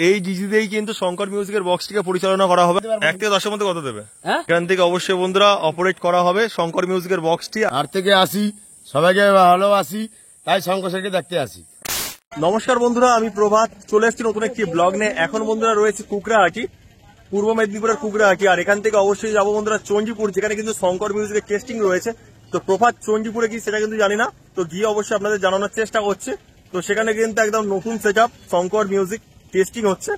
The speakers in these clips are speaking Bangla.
এই ডিজিতেই কিন্তু শঙ্কর মিউজিকের বক্সটিকে পরিচালনা করা হবে। 1 থেকে 10-এর মধ্যে কত দেবে? এখান থেকে অবশ্যই বন্ধুরা অপারেট করা হবে শঙ্কর মিউজিকের বক্সটি। 8 থেকে 80 সবাইকে ভালোবাসি, তাই শঙ্কর স্যারকে দেখতে আসি। নমস্কার বন্ধুরা, আমি প্রভাত চলে এসেছি নতুন একটি ব্লগ নিয়ে। এখন বন্ধুরা রয়েছে কুকড়াহাটি, পূর্ব মেদিনীপুরের কুকড়াহাটি। আর এখান থেকে অবশ্যই যাবো বন্ধুরা চণ্ডীপুর, যেখানে কিন্তু শঙ্কর মিউজিকের টেস্টিং রয়েছে। তো প্রভাত চণ্ডীপুরে কি সেটা কিন্তু জানি না, তো গিয়ে অবশ্যই আপনাদের জানানোর চেষ্টা করছে। তো সেখানে কিন্তু একদম নতুন set up Shankar music testing হচ্ছে।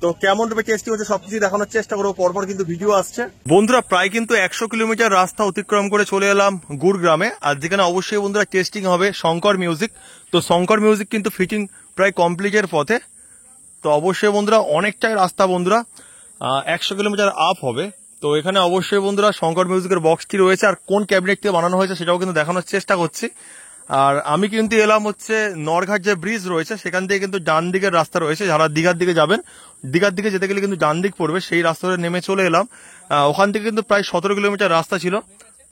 তো কেমন রূপে টেস্টিং হচ্ছে সবকিছু দেখানোর চেষ্টা করবো, পরপর কিন্তু ভিডিও আসছে। বন্ধুরা প্রায় কিন্তু 100 কিলোমিটার রাস্তা অতিক্রম করে চলে এলাম গুড়গ্রামে, আর যেখানে অবশ্যই বন্ধুরা টেস্টিং হবে শঙ্কর মিউজিক। তো শঙ্কর মিউজিক কিন্তু ফিটিং প্রায় কমপ্লিটের পথে। তো অবশ্যই বন্ধুরা অনেকটাই রাস্তা বন্ধুরা, 100 কিলোমিটার আপ হবে। তো এখানে অবশ্যই বন্ধুরা শঙ্কর মিউজিকের বক্সটি রয়েছে, আর কোন ক্যাবিনেট থেকে বানানো হয়েছে সেটাও কিন্তু দেখানোর চেষ্টা করছি। আর আমি কিন্তু এলাম হচ্ছে নরঘাট যে ব্রিজ রয়েছে সেখান থেকে কিন্তু ডান দিকের রাস্তা রয়েছে। যারা দীঘার দিকে যাবেন, দীঘার দিকে যেতে গেলে কিন্তু ডান দিক পড়বে, সেই রাস্তা ধরে নেমে চলে এলাম। ওখান থেকে কিন্তু প্রায় 17 কিলোমিটার রাস্তা ছিল।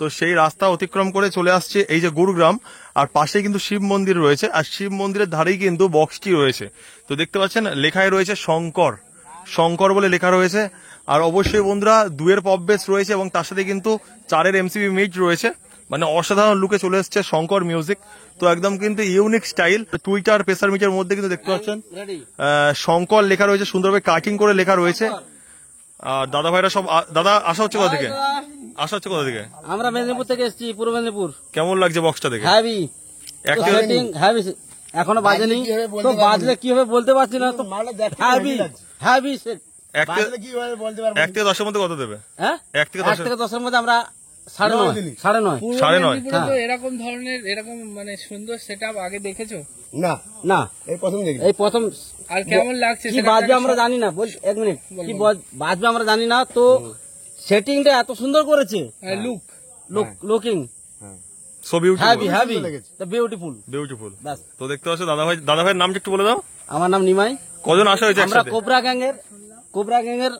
তো সেই রাস্তা অতিক্রম করে চলে আসছে এই যে গুরুগ্রাম, আর পাশে কিন্তু শিব মন্দির রয়েছে, আর শিব মন্দিরের ধারেই কিন্তু বক্সটি রয়েছে। তো দেখতে পাচ্ছেন লেখায় রয়েছে শঙ্কর, শঙ্কর বলে লেখা রয়েছে। আর অবশ্যই বন্ধুরা 2-এর পপ বেস রয়েছে, এবং তার সাথে কিন্তু 4-এর এমসিবি মিড রয়েছে। মানে অসাধারণ লুকে চলে এসছে শঙ্কর মিউজিক। তো একদম কিন্তু unique style. Twitter pressure meter মধ্যে কিন্তু দেখতে পাচ্ছেন শঙ্কর লেখা রয়েছে, সুন্দরভাবে কাটিং করে লেখা রয়েছে। আর দাদা ভাইরা সব, দাদা আসা হচ্ছে কোথা থেকে? আসা হচ্ছে কোথা থেকে? আমরা মেদিনীপুর থেকে এসেছি, পূর্ব মেদিনীপুর। কেমন লাগছে বক্সটা দেখে? হ্যাভি এখনো বাজেনি, তো বাজলে কি হবে বলতে পারছি না। তো হ্যাভি হ্যাভি 1 থেকে 10-এর মধ্যে কত দেবে? 1 থেকে 10-এর মধ্যে আমরা 9.5 এরকম ধরনের এরকম মানে সুন্দর সেটআপ আগে দেখেছো? না না, এই প্রথম। আর কেমন লাগছে? কি বাজবে আমরা জানি না, এক মিনিট, কি বাজবে আমরা জানি না। তো সেটিংটা এত সুন্দর করেছে, লুকিং সো বিউটিফুল, বিউটিফুল। তো দেখতে পাচ্ছ দাদা ভাইয়ের নামটা একটু বলে দাও। আমার নাম নিমাই। কজন আসা হয়েছে আমরা একসাথে? কোবরা গ্যাংয়ের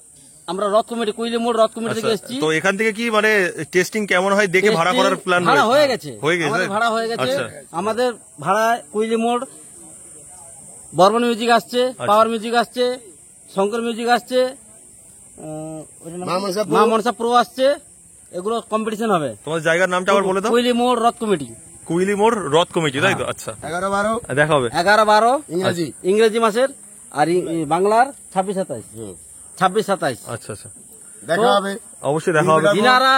আমরা রথ কমিটি, কুইলি মোড় রথ কমিটি থেকে এসেছি। তো এখান থেকে কি মানে টেস্টিং কেমন হয় দেখে ভাড়া করার প্ল্যান ভাড়া হয়ে গেছে? ভাড়া হয়ে গেছে আমাদের। ভাড়া কুইলি মোড়, বর্মন মিউজিক আসছে, পাওয়ার মিউজিক আসছে, শঙ্কর মিউজিক আসছে, মা মনসা প্রো আসছে। এগুলো কম্পিটিশন হবে। তোমার জায়গার নামটা আবার বলে দাও। কুইলি মোড় রথ কমিটি। কুইলি মোড় রথ কমিটি, তাই তো? আচ্ছা, 11-12 দেখা হবে। 11-12 ইংরেজি মাসের, আর বাংলার 26-27। আচ্ছা আচ্ছা, দেখা হবে, অবশ্যই দেখা হবে। যিনারা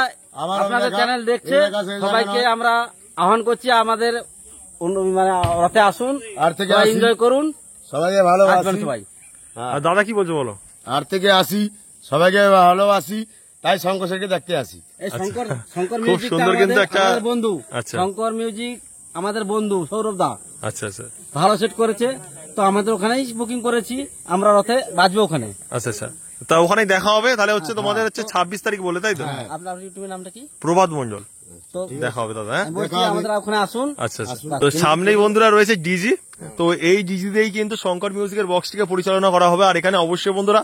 আপনাদের চ্যানেল দেখছে সবাইকে আমরা আহ্বান করছি, আমাদের মানে রথে আসুন, আর থেকে এনজয় করুন, সবাইকে ভালোবাসি। সবাই। আর দাদা কি বলছো বলো? 8 থেকে 80 সবাইকে ভালোবাসি, তাই শঙ্কর স্যারকে দেখতে আসি। এই শঙ্কর খুব মিউজিক সুন্দর কিন্তু একটা বন্ধু। আচ্ছা, শঙ্কর মিউজিক আমাদের বন্ধু সৌরভ দা। আচ্ছা আচ্ছা, ভালো সেট করেছে। তো আমাদের ওখানেই বুকিং করেছি, আমরা রথে বাজবো ওখানে। আচ্ছা আচ্ছা, তা ওখানেই দেখা হবে তাহলে। হচ্ছে তোমাদের হচ্ছে 26 তারিখ বলে, তাই তো? আপনার ইউটিউবের নামটা কি? প্রভাত মন্ডল। তো দেখা হবে দাদা। আমাদের ওখানে আসুন। আচ্ছা আচ্ছা, তো সামনেই বন্ধুরা রয়েছে ডিজি। তো এই ডিজিতেই কিন্তু শঙ্কর মিউজিকের বক্সটিকে পরিচালনা করা হবে। আর এখানে অবশ্যই বন্ধুরা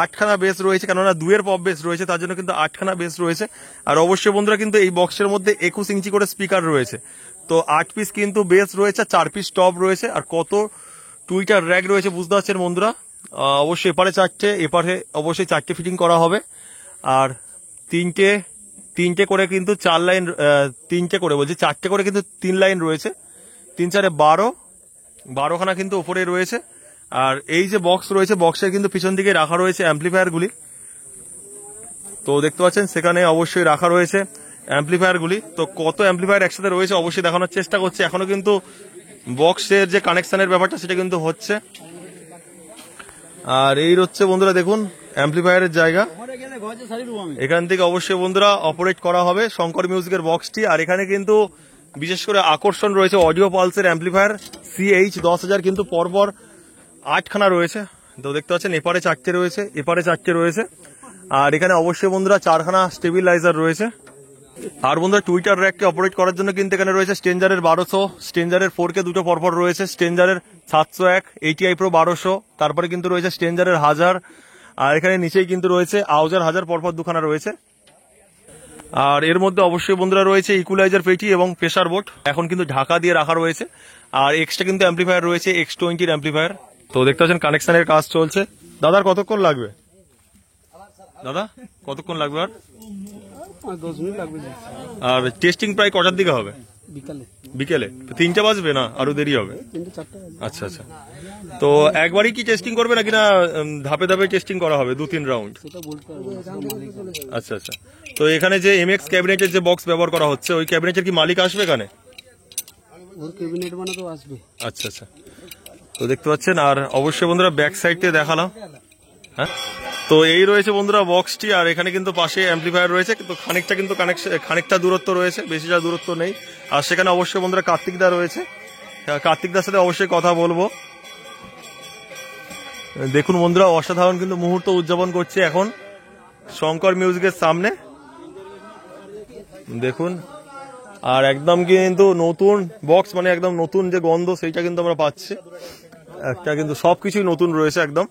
8খানা বেস রয়েছে, কেননা 2-এর পপ বেস রয়েছে, তার জন্য কিন্তু 8খানা বেস রয়েছে। আর অবশ্যই বন্ধুরা কিন্তু এই বক্সের মধ্যে 21 ইঞ্চি করে স্পিকার রয়েছে। তো 8 পিস কিন্তু বেস রয়েছে, 4 পিস টপ রয়েছে, আর কত টুইটার র্যাক রয়েছে বুঝতে পারছেন বন্ধুরা। অবশ্যই এপারে 4টে, এপারে অবশ্যই 4টে ফিটিং করা হবে। আর তিনটে করে কিন্তু 4 লাইন, 3টে করে বলছি 4টে করে কিন্তু 3 লাইন রয়েছে। 3-4-এ 12খানা কিন্তু উপরে রয়েছে। আর এই যে বক্স রয়েছে, বক্সের কিন্তু পিছন দিকে রাখা রয়েছে অ্যাম্পলিফায়ারগুলি। তো দেখতে পাচ্ছেন সেখানে অবশ্যই রাখা রয়েছে অ্যাম্পলিফায়ারগুলি। তো কত অ্যাম্পলিফায়ার একসাথে রয়েছে অবশ্যই দেখানোর চেষ্টা করছে। এখনো কিন্তু বক্সের যে কানেকশনের ব্যাপারটা সেটা কিন্তু হচ্ছে। আর এই হচ্ছে বন্ধুরা দেখুন অ্যাম্পলিফায়ারের জায়গা। এখান থেকে অবশ্যই বন্ধুরা অপারেট করা হবে শঙ্কর মিউজিকের বক্সটি। আর এখানে কিন্তু বিশেষ করে আকর্ষণ রয়েছে অডিও পালসের অ্যাম্পলিফায়ার CH10000, কিন্তু পরপর 8খানা রয়েছে। তো দেখতে পাচ্ছেন এপারে 4টে রয়েছে, এপারে 4টে রয়েছে। আর এখানে অবশ্যই বন্ধুরা 4খানা স্টেবিলাইজার রয়েছে। আর বন্ধুরা টুইটার র্যাককে অপারেট করার জন্য কিন্তু এখানে রয়েছে স্টেঞ্জারের 1200, স্টেঞ্জারের 4K দুটো পরপর রয়েছে, স্টেঞ্জারের 701, ATI Pro 1200, তারপরে কিন্তু রয়েছে স্টেঞ্জারের 1000। আর এখানে নিচেই কিন্তু রয়েছে আউজার 1000 পরপর দুখানা রয়েছে। আর এর মধ্যে অবশ্যই বন্ধুরা রয়েছে ইকুয়ালাইজার পেটি এবং প্রেসার বোর্ড, এখন কিন্তু ঢাকা দিয়ে রাখা রয়েছে। আর এক্সট্রা কিন্তু অ্যাম্পলিফায়ার রয়েছে X20 অ্যাম্পলিফায়ার। তো দেখতে পাচ্ছেন কানেকশনের কাজ চলছে। দাদার কতক্ষণ লাগবে? দাদা কতক্ষণ লাগবে? আর 10 মিনিট লাগবে। আর টেস্টিং প্রায় কটার দিকে হবে? বিকালে বিকেলে? তো 3টা বাজবে না আরো দেরি হবে? 3-4টা। আচ্ছা আচ্ছা। তো একবারই কি টেস্টিং করবে নাকি না ধাপে ধাপে টেস্টিং করা হবে 2-3 রাউন্ড? সেটা বলতে পারবো না। আচ্ছা আচ্ছা। তো এখানে যে এমএক্স ক্যাবিনেটের যে বক্স ব্যবহার করা হচ্ছে ওই ক্যাবিনেটের কি মালিক আসবে এখানে? ওর ক্যাবিনেট মানে তো আসবে। আচ্ছা আচ্ছা। তো দেখতে পাচ্ছেন, আর অবশ্যই বন্ধুরা ব্যাক সাইড থেকে দেখালাম। হ্যাঁ, তো এই রয়েছে বন্ধুরা বক্সটি, আর এখানে কিন্তু পাশে অ্যাম্পলিফায়ার রয়েছে, কিন্তু খানিকটা দূরত্ব রয়েছে, বেশি যা দূরত্ব নেই। আর সেখানে অবশ্যই বন্ধুরা কার্তিকদা রয়েছে, কার্তিকদার সাথে অবশ্যই কথা বলবো। দেখুন বন্ধুরা, অসাধারণ কিন্তু মুহূর্ত উদযাপন করছে এখন শঙ্কর মিউজিকের সামনে, দেখুন। আর একদম কিন্তু নতুন বক্স, মানে একদম নতুন যে গন্ধ সেইটা কিন্তু আমরা পাচ্ছি, একটা কিন্তু সবকিছুই নতুন রয়েছে একদম।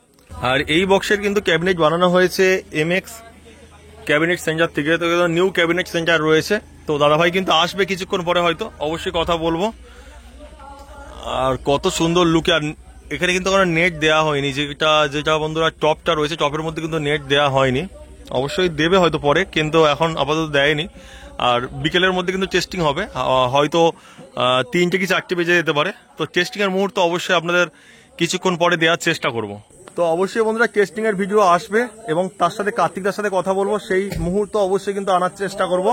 আর এই বক্সের কিন্তু ক্যাবিনেট বানানো হয়েছে এমএক্স ক্যাবিনেট সেন্টার থেকে, তো নিউ ক্যাবিনেট সেন্টার রয়েছে। তো দাদাভাই কিন্তু আসবে কিছুক্ষণ পরে, হয়তো অবশ্যই কথা বলবো। আর কত সুন্দর লুকে, আর এখানে কিন্তু কোনো নেট দেওয়া হয়নি, যেটা বন্ধুরা টপটা রয়েছে, টপের মধ্যে কিন্তু নেট দেওয়া হয়নি, অবশ্যই দেবে হয়তো পরে, কিন্তু এখন আপাতত দেয়নি। আর বিকেলের মধ্যে কিন্তু টেস্টিং হবে, হয়তো 3টে কি 4টে বেজে যেতে পারে। তো টেস্টিং এর মুহূর্ত অবশ্যই আপনাদের কিছুক্ষণ পরে দেওয়ার চেষ্টা করব। তো অবশ্যই বন্ধুরা টেস্টিং এর ভিডিও আসবে এবং তার সাথে কার্তিকদার সাথে কথা বলবো, সেই মুহূর্ত অবশ্যই কিন্তু আনার চেষ্টা করব।